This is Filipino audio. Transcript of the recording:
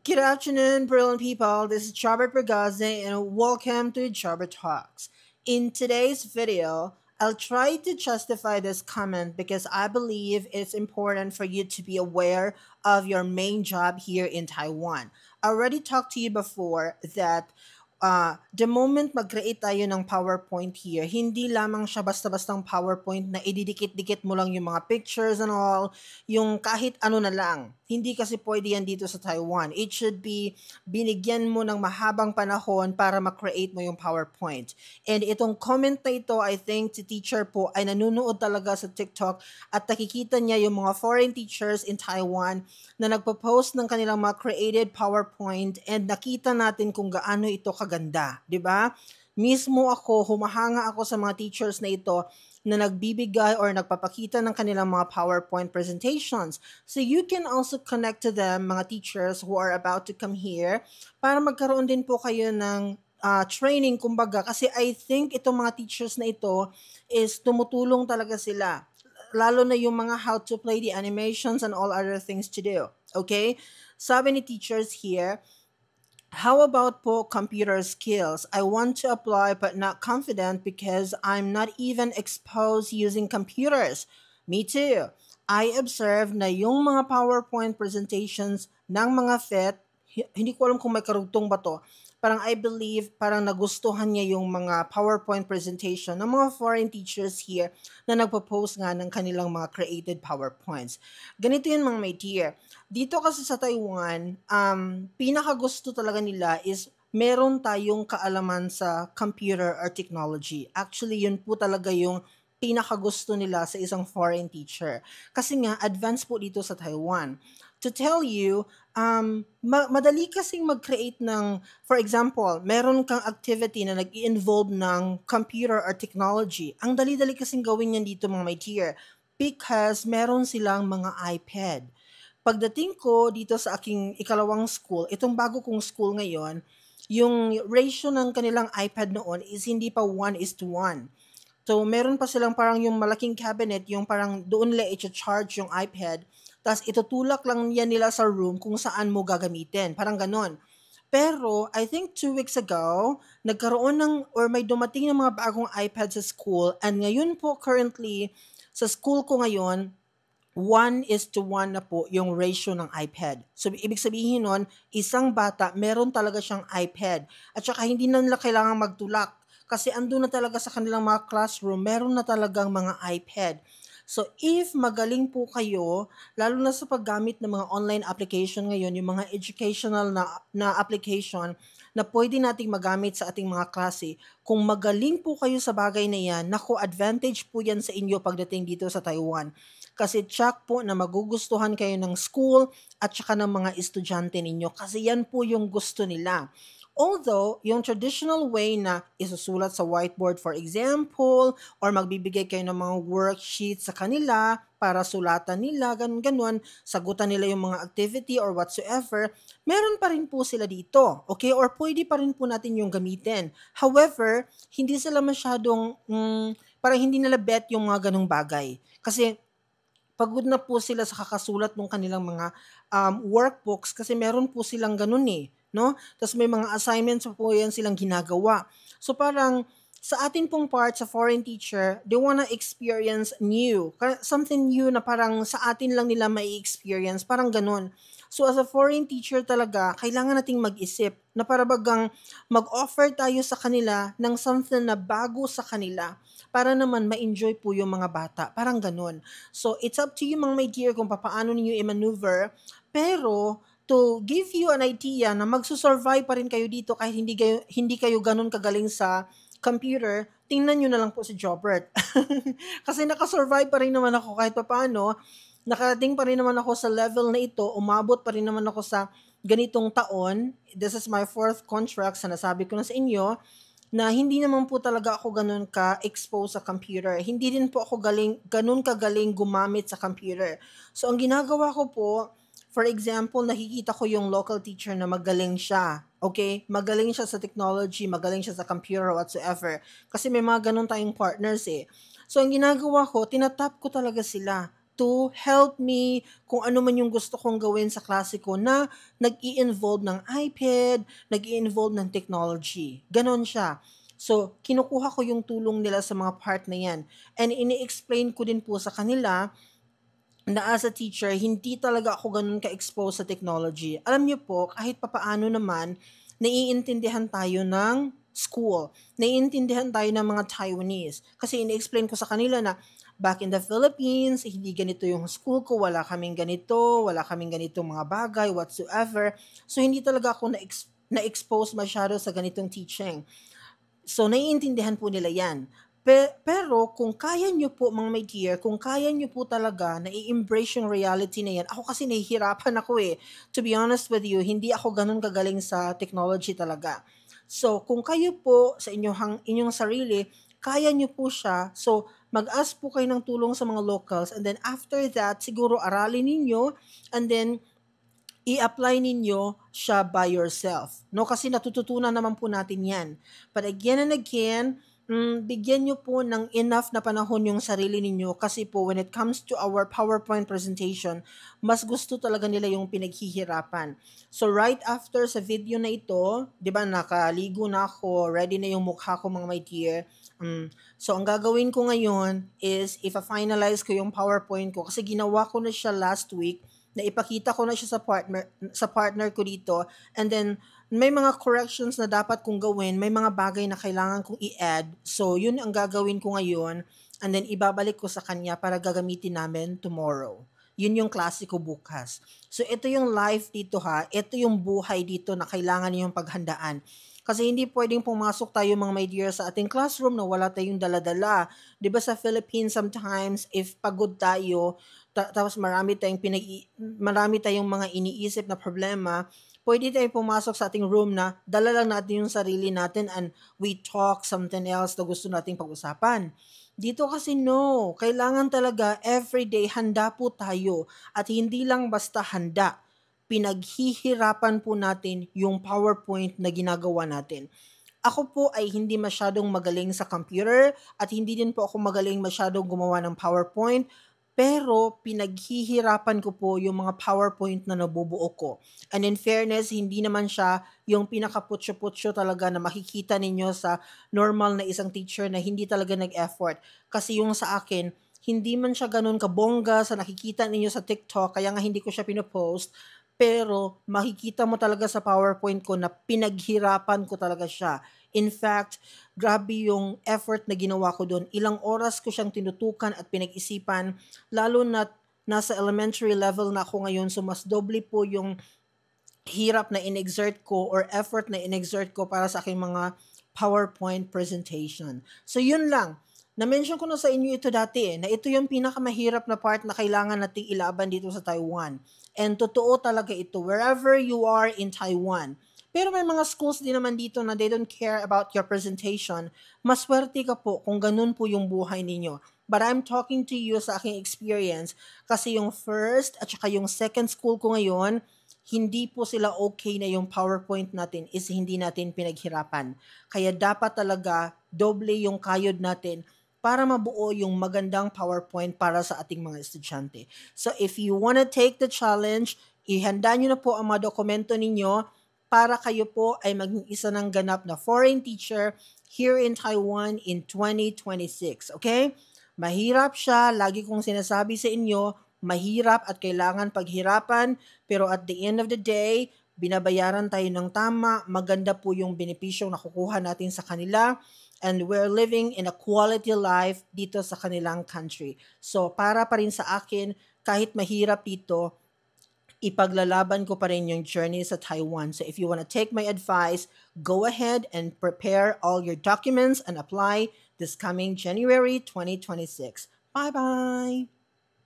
Good afternoon, brilliant people. This is Charbert Bergazzi, and welcome to Charbert Talks. In today's video, I'll try to justify this comment because I believe it's important for you to be aware of your main job here in Taiwan. I already talked to you before that the moment mag-create tayo ng PowerPoint here, hindi lamang siya basta-bastang PowerPoint na ididikit-dikit mo lang yung mga pictures and all, yung kahit ano na lang. Hindi kasi pwede yan dito sa Taiwan. It should be binigyan mo ng mahabang panahon para ma-create mo yung PowerPoint. And itong comment na ito, I think si teacher po ay nanonood talaga sa TikTok at nakikita niya yung mga foreign teachers in Taiwan na nagpo-post ng kanilang mga created PowerPoint and nakita natin kung gaano ito kaganda, 'di ba? Mismo ako, humahanga ako sa mga teachers na ito na nagbibigay or nagpapakita ng kanilang mga PowerPoint presentations. So you can also connect to them, mga teachers who are about to come here, para magkaroon din po kayo ng training, kumbaga. Kasi I think itong mga teachers na ito is tumutulong talaga sila. Lalo na yung mga how to play the animations and all other things to do. Okay? Sabi ni teachers here, how about po computer skills? I want to apply but not confident because I'm not even exposed using computers. Me too. I observed na yung mga PowerPoint presentations ng mga FET, hindi ko alam kung may karugtong ba to, parang I believe parang nagustuhan niya yung mga PowerPoint presentation ng mga foreign teachers here na nagpo-post nga ng kanilang mga created PowerPoints. Ganito yun mga my dear. Dito kasi sa Taiwan, pinakagusto talaga nila is meron tayong kaalaman sa computer or technology. Actually, yun po talaga yung pinakagusto nila sa isang foreign teacher. Kasi nga, advanced po dito sa Taiwan. To tell you, madali kasing mag-create ng, for example, meron kang activity na nag-involve ng computer or technology. Ang dali-dali kasing gawin yan dito mga my dear because meron silang mga iPad. Pagdating ko dito sa aking ikalawang school, itong bago kong school ngayon, yung ratio ng kanilang iPad noon is hindi pa 1:1. So, meron pa silang parang yung malaking cabinet, yung parang doon nila i-charge yung iPad, tapos itutulak lang yan nila sa room kung saan mo gagamitin. Parang ganon. Pero, I think 2 weeks ago, nagkaroon ng, or may dumating ng mga bagong iPad sa school, and ngayon po currently, sa school ko ngayon, 1:1 na po yung ratio ng iPad. So, ibig sabihin nun, isang bata, meron talaga siyang iPad. At saka hindi na nila kailangan magtulak kasi andun na talaga sa kanilang mga classroom, meron na talagang mga iPad. So, if magaling po kayo, lalo na sa paggamit ng mga online application ngayon, yung mga educational na application na pwede nating magamit sa ating mga klase, kung magaling po kayo sa bagay na yan, naku, advantage po yan sa inyo pagdating dito sa Taiwan. Kasi check po na magugustuhan kayo ng school at saka ng mga estudyante ninyo kasi yan po yung gusto nila. Although, yung traditional way na isusulat sa whiteboard for example, or magbibigay kayo ng mga worksheets sa kanila para sulatan nila, ganun-ganun, sagutan nila yung mga activity or whatsoever, meron pa rin po sila dito, okay? Or pwede pa rin po natin yung gamitin. However, hindi sila masyadong, parang hindi nila bet yung mga ganung bagay. Kasi, pagod na po sila sa kakasulat ng kanilang mga workbooks kasi meron po silang ganun eh, no? Tapos may mga assignments po yan silang ginagawa. So parang sa atin pong part, sa foreign teacher, they wanna experience new. Something new na parang sa atin lang nila may experience. Parang ganun. So as a foreign teacher talaga, kailangan nating mag-isip na para bagang mag-offer tayo sa kanila ng something na bago sa kanila para naman ma-enjoy po yung mga bata. Parang ganun. So it's up to you mga my dear kung paano ninyo i-maneuver. Pero to give you an idea na magsusurvive pa rin kayo dito kahit hindi kayo ganun kagaling sa computer, tingnan nyo na lang po si Jobert. Kasi nakasurvive pa rin naman ako kahit paano, nakarating pa rin naman ako sa level na ito, umabot pa rin naman ako sa ganitong taon. This is my 4th contract, sinasabi ko na sa inyo, na hindi naman po talaga ako ganun ka-expose sa computer. Hindi din po ako ganun kagaling gumamit sa computer. So, ang ginagawa ko po, for example, nakikita ko yung local teacher na magaling siya. Okay? Magaling siya sa technology, magaling siya sa computer, whatsoever. Kasi may mga ganun tayong partners eh. So, ang ginagawa ko, tinatap ko talaga sila to help me kung ano man yung gusto kong gawin sa klase ko na nag-i-involve ng iPad, nag-i-involve ng technology. Ganon siya. So, kinukuha ko yung tulong nila sa mga part na yan. And ini-explain ko din po sa kanila na as a teacher, hindi talaga ako ganun ka-expose sa technology. Alam niyo po, kahit papaano naman, naiintindihan tayo ng school. Naiintindihan tayo ng mga Taiwanese. Kasi ini-explain ko sa kanila na back in the Philippines, hindi ganito yung school ko, wala kaming ganitong mga bagay, whatsoever. So, hindi talaga ako na-expose masyado sa ganitong teaching. So, naiintindihan po nila yan. Pero kung kaya nyo po mga my dear, kung kaya nyo po talaga na i-embrace yung reality na yan, ako kasi nahihirapan ako eh. To be honest with you, hindi ako ganun kagaling sa technology talaga. So, kung kayo po sa inyong sarili, kaya nyo po siya. So, mag-ask po kayo ng tulong sa mga locals and then after that, siguro aralin ninyo and then i-apply ninyo siya by yourself. No? Kasi natututunan naman po natin yan. But again and again, bigyan nyo po ng enough na panahon yung sarili ninyo kasi po when it comes to our PowerPoint presentation, mas gusto talaga nila yung pinaghihirapan. So right after sa video na ito, di ba nakaligo na ako, ready na yung mukha ko mga my dear. So ang gagawin ko ngayon is if-finalize ko yung PowerPoint ko kasi ginawa ko na siya last week, na ipakita ko na siya sa partner ko dito and then may mga corrections na dapat kong gawin, may mga bagay na kailangan kong i-add. So yun ang gagawin ko ngayon and then ibabalik ko sa kanya para gagamitin namin tomorrow. Yun yung klase ko bukas. So ito yung life dito ha, ito yung buhay dito na kailangan niyong paghandaan. Kasi hindi pwedeng pumasok tayo mga my dear sa ating classroom na wala tayong dala-dala. 'Di ba sa Philippines sometimes if pagod tayo, tapos marami tayong mga iniisip na problema, pwede tayong pumasok sa ating room na dala lang natin yung sarili natin and we talk something else na gusto nating pag-usapan. Dito kasi no, kailangan talaga everyday handa po tayo at hindi lang basta handa. Pinaghihirapan po natin yung PowerPoint na ginagawa natin. Ako po ay hindi masyadong magaling sa computer at hindi din po ako magaling masyadong gumawa ng PowerPoint. Pero pinaghihirapan ko po yung mga PowerPoint na nabubuo ko. And in fairness, hindi naman siya yung pinakaputyo-putyo talaga na makikita ninyo sa normal na isang teacher na hindi talaga nag-effort. Kasi yung sa akin, hindi man siya ganun kabongga sa nakikita ninyo sa TikTok, kaya nga hindi ko siya pinopost. Pero makikita mo talaga sa PowerPoint ko na pinaghirapan ko talaga siya. In fact, grabe yung effort na ginawa ko doon. Ilang oras ko siyang tinutukan at pinag-isipan, lalo na nasa elementary level na ako ngayon, so mas doble po yung hirap na in-exert ko or effort na in-exert ko para sa aking mga PowerPoint presentation. So yun lang. Na-mention ko na sa inyo ito dati na ito yung pinakamahirap na part na kailangan nating ilaban dito sa Taiwan. And totoo talaga ito wherever you are in Taiwan. Pero may mga schools din naman dito na they don't care about your presentation. Maswerte ka po kung ganun po yung buhay ninyo. But I'm talking to you sa aking experience kasi yung first at saka yung second school ko ngayon, hindi po sila okay na yung PowerPoint natin is hindi natin pinaghirapan. Kaya dapat talaga doble yung kayod natin para mabuo yung magandang PowerPoint para sa ating mga estudyante. So if you wanna take the challenge, ihanda nyo na po ang mga dokumento ninyo para kayo po ay maging isa ng ganap na foreign teacher here in Taiwan in 2026. Okay? Mahirap siya, lagi kong sinasabi sa inyo, mahirap at kailangan paghirapan, pero at the end of the day, binabayaran tayo ng tama, maganda po yung benepisyong nakukuha natin sa kanila, and we're living in a quality life dito sa kanilang country. So, para pa rin sa akin, kahit mahirap dito, ipaglalaban ko pa rin yung journey sa Taiwan. So if you want to take my advice, go ahead and prepare all your documents and apply this coming January 2026. Bye-bye!